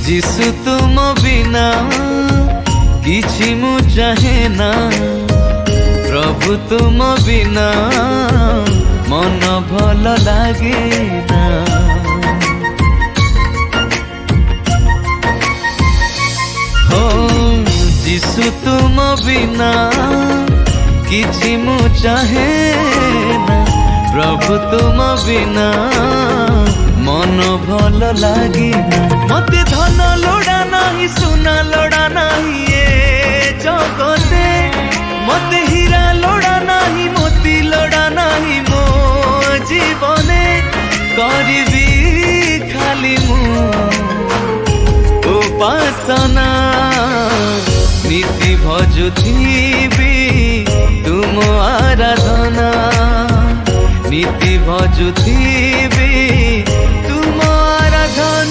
जिसु तुम बिना किछि मु चाहे ना, प्रभु तुम बिना मन भल लागे ना। हो जिसु तुम बिना किछि मु चाहे ना, प्रभु तुम बिना मन भल लागे ना। मते धन लोड़ा नाही, सुना लोड़ा नाही ए जगते, मते हीरा लोड़ा नाही, मोती लोड़ा नाही मो जीवने। करबी खाली मु उपासना, नीति भजुथिबी तुम आराधना, नीति भजुथिबी